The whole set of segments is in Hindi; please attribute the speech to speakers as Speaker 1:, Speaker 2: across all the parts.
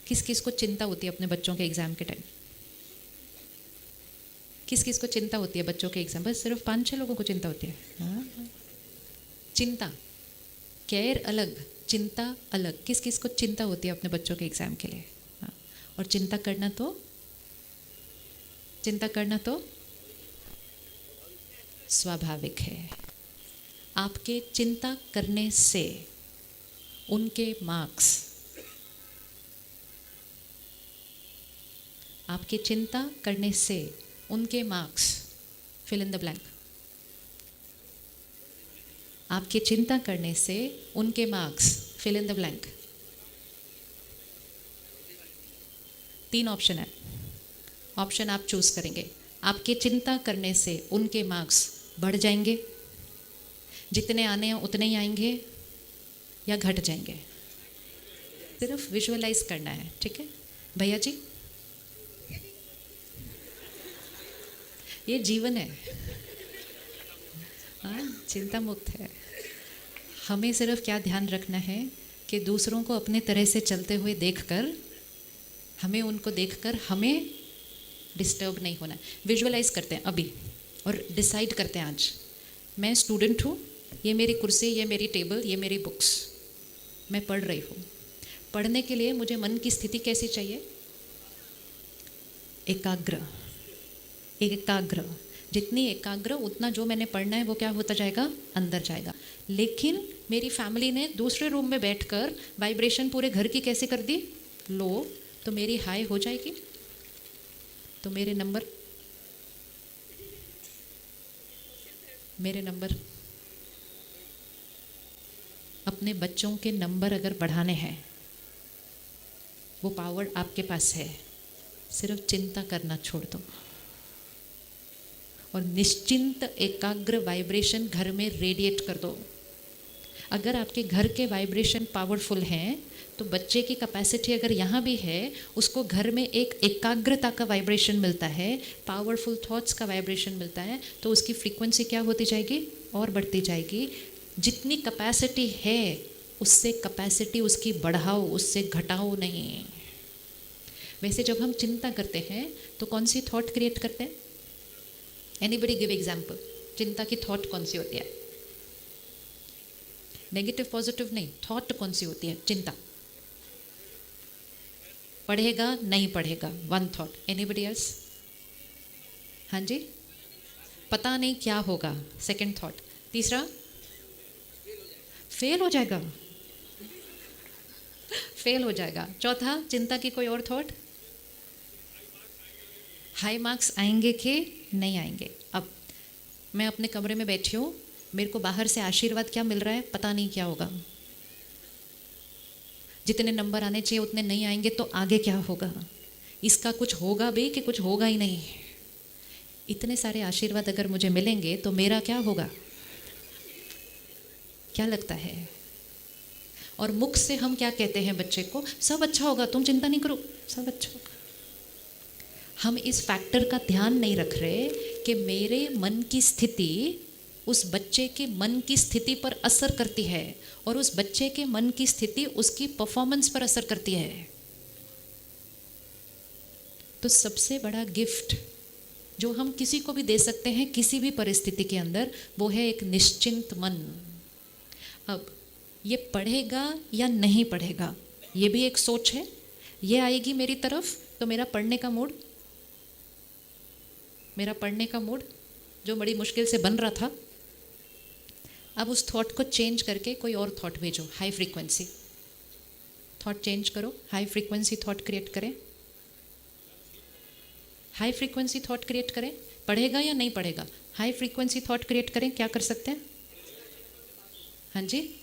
Speaker 1: किस किस को चिंता होती है अपने बच्चों के एग्ज़ाम के टाइम? किस किस को चिंता होती है बच्चों के एग्ज़ाम? बस सिर्फ 5-6 लोगों को चिंता होती है। हाँ, चिंता, केयर अलग, चिंता अलग। किस किस को चिंता होती है अपने बच्चों के एग्ज़ाम के लिए? हाँ, और चिंता करना तो स्वाभाविक है। आपके चिंता करने से उनके मार्क्स, आपके चिंता करने से उनके marks, fill in the blank. आपके चिंता करने से उनके marks, fill in the blank. 3 option है, ऑप्शन आप चूज करेंगे। आपके चिंता करने से उनके मार्क्स बढ़ जाएंगे, जितने आने हैं उतने ही आएंगे, या घट जाएंगे। सिर्फ विजुअलाइज करना है, ठीक है भैया जी? ये जीवन है, हाँ, चिंता मुक्त है। हमें सिर्फ क्या ध्यान रखना है कि दूसरों को अपने तरह से चलते हुए देखकर, हमें उनको देखकर हमें डिस्टर्ब नहीं होना है। विजुअलाइज करते हैं अभी और डिसाइड करते हैं आज मैं स्टूडेंट हूँ, ये मेरी कुर्सी, ये मेरी टेबल, ये मेरी बुक्स, मैं पढ़ रही हूँ। पढ़ने के लिए मुझे मन की स्थिति कैसी चाहिए? एकाग्र। एकाग्र, जितनी एकाग्र उतना जो मैंने पढ़ना है वो क्या होता जाएगा? अंदर जाएगा। लेकिन मेरी फैमिली ने दूसरे रूम में बैठकर वाइब्रेशन पूरे घर की कैसे कर दी? लो, तो मेरी हाई हो जाएगी, तो मेरे नंबर अपने बच्चों के नंबर अगर बढ़ाने हैं, वो पावर आपके पास है, सिर्फ चिंता करना छोड़ दो और निश्चिंत एकाग्र वाइब्रेशन घर में रेडिएट कर दो। अगर आपके घर के वाइब्रेशन पावरफुल हैं तो बच्चे की कैपेसिटी अगर यहाँ भी है, उसको घर में एक एकाग्रता का वाइब्रेशन मिलता है, पावरफुल थॉट्स का वाइब्रेशन मिलता है, तो उसकी फ्रीक्वेंसी क्या होती जाएगी? और बढ़ती जाएगी। जितनी कैपेसिटी है उससे कैपेसिटी उसकी बढ़ाओ, उससे घटाओ नहीं। वैसे जब हम चिंता करते हैं तो कौन सी थॉट क्रिएट करते हैं? Anybody give example. चिंता की थॉट कौन सी होती है? नेगेटिव पॉजिटिव नहीं, थॉट कौन सी होती है? चिंता। पढ़ेगा नहीं पढ़ेगा, वन थॉट। Anybody else? हाँ जी, पता नहीं क्या होगा, सेकंड थॉट। तीसरा, फेल हो जाएगा, फेल हो जाएगा। चौथा, चिंता की कोई और थॉट? हाई मार्क्स आएंगे कि नहीं आएंगे। अब मैं अपने कमरे में बैठी हूँ, मेरे को बाहर से आशीर्वाद क्या मिल रहा है? पता नहीं क्या होगा। जितने नंबर आने चाहिए उतने नहीं आएंगे तो आगे क्या होगा? इसका कुछ होगा भी कि कुछ होगा ही नहीं। इतने सारे आशीर्वाद अगर मुझे मिलेंगे तो मेरा क्या होगा? क्या लगता है? और मुख से हम क्या कहते हैं बच्चे को? सब अच्छा होगा, तुम चिंता नहीं करो, सब अच्छा होगा। हम इस फैक्टर का ध्यान नहीं रख रहे कि मेरे मन की स्थिति उस बच्चे के मन की स्थिति पर असर करती है और उस बच्चे के मन की स्थिति उसकी परफॉर्मेंस पर असर करती है। तो सबसे बड़ा गिफ्ट जो हम किसी को भी दे सकते हैं किसी भी परिस्थिति के अंदर, वो है एक निश्चिंत मन। अब ये पढ़ेगा या नहीं पढ़ेगा, ये भी एक सोच है। ये आएगी मेरी तरफ तो मेरा पढ़ने का मूड जो बड़ी मुश्किल से बन रहा था, अब उस थॉट को चेंज करके कोई और थॉट भेजो, हाई फ्रीक्वेंसी थॉट चेंज करो, हाई फ्रीक्वेंसी थॉट क्रिएट करें। हाई फ्रीक्वेंसी थॉट क्रिएट करें। पढ़ेगा या नहीं पढ़ेगा, हाई फ्रीक्वेंसी थॉट क्रिएट करें। क्या कर सकते हैं? हाँ जी,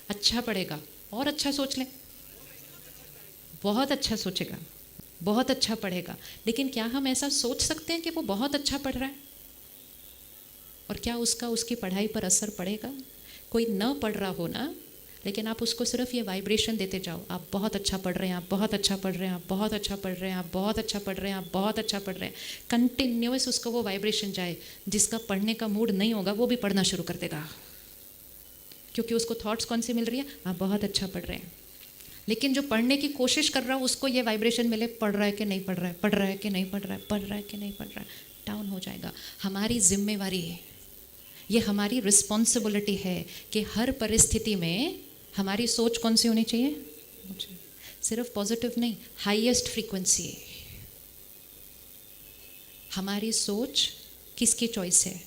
Speaker 1: अच्छा पढ़ेगा। और अच्छा सोच लें, बहुत अच्छा सोचेगा, बहुत अच्छा पढ़ेगा। लेकिन क्या हम ऐसा सोच सकते हैं कि वो बहुत अच्छा पढ़ रहा है और क्या उसकी पढ़ाई पर असर पड़ेगा? कोई न पढ़ रहा हो ना, लेकिन आप उसको सिर्फ ये वाइब्रेशन देते जाओ, आप बहुत अच्छा पढ़ रहे हैं, आप बहुत अच्छा पढ़ रहे हैं, आप बहुत अच्छा पढ़ रहे हैं, आप बहुत अच्छा पढ़ रहे हैं, आप बहुत अच्छा पढ़ रहे हैं। कंटिन्यूअस उसको वो वाइब्रेशन जाए। जिसका पढ़ने का मूड नहीं होगा वो भी पढ़ना शुरू कर देगा, क्योंकि उसको थॉट्स कौन सी मिल रही है? आप बहुत अच्छा पढ़ रहे हैं। लेकिन जो पढ़ने की कोशिश कर रहा है उसको ये वाइब्रेशन मिले, पढ़ रहा है कि नहीं पढ़ रहा है, पढ़ रहा है कि नहीं पढ़ रहा है, पढ़ रहा है कि नहीं पढ़ रहा है, डाउन हो जाएगा। हमारी जिम्मेवारी है, ये हमारी रिस्पॉन्सिबिलिटी है कि हर परिस्थिति में हमारी सोच कौन सी होनी चाहिए, सिर्फ पॉजिटिव नहीं, हाईएस्ट फ्रीक्वेंसी। हमारी सोच किसकी चॉइस है?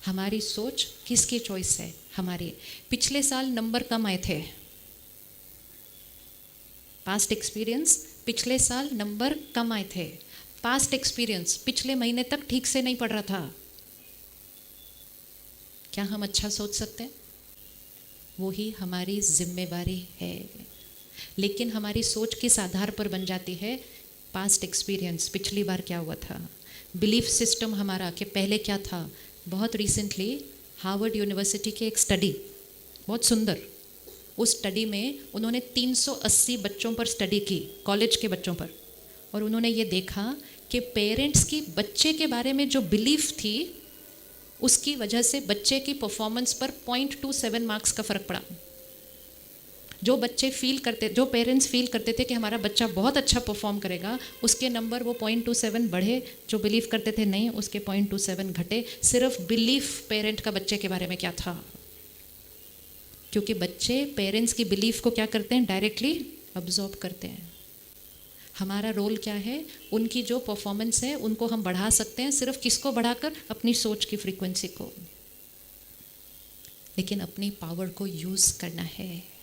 Speaker 1: हमारी सोच किसकी चॉइस है? हमारी। पिछले साल नंबर कम आए थे, पास्ट एक्सपीरियंस, पिछले साल नंबर कम आए थे। पास्ट एक्सपीरियंस, पिछले महीने तक ठीक से नहीं पढ़ रहा था। क्या हम अच्छा सोच सकते हैं? वो ही हमारी जिम्मेवारी है। लेकिन हमारी सोच किस आधार पर बन जाती है? पास्ट एक्सपीरियंस, पिछली बार क्या हुआ था, बिलीफ सिस्टम हमारा कि पहले क्या था। बहुत रिसेंटली हार्वर्ड यूनिवर्सिटी की एक स्टडी, बहुत सुंदर, उस स्टडी में उन्होंने 380 बच्चों पर स्टडी की, कॉलेज के बच्चों पर, और उन्होंने ये देखा कि पेरेंट्स की बच्चे के बारे में जो बिलीफ थी उसकी वजह से बच्चे की परफॉर्मेंस पर 0.27 मार्क्स का फ़र्क पड़ा। जो बच्चे फील करते, जो पेरेंट्स फील करते थे कि हमारा बच्चा बहुत अच्छा परफॉर्म करेगा, उसके नंबर वो 0.27 बढ़े। जो बिलीव करते थे नहीं, उसके 0.27 घटे। सिर्फ बिलीफ पेरेंट का बच्चे के बारे में क्या था, क्योंकि बच्चे पेरेंट्स की बिलीफ को क्या करते हैं, डायरेक्टली अब्जॉर्ब करते हैं। हमारा रोल क्या है? उनकी जो परफॉर्मेंस है उनको हम बढ़ा सकते हैं, सिर्फ किसको बढ़ाकर? अपनी सोच की फ्रीक्वेंसी को। लेकिन अपनी पावर को यूज़ करना है।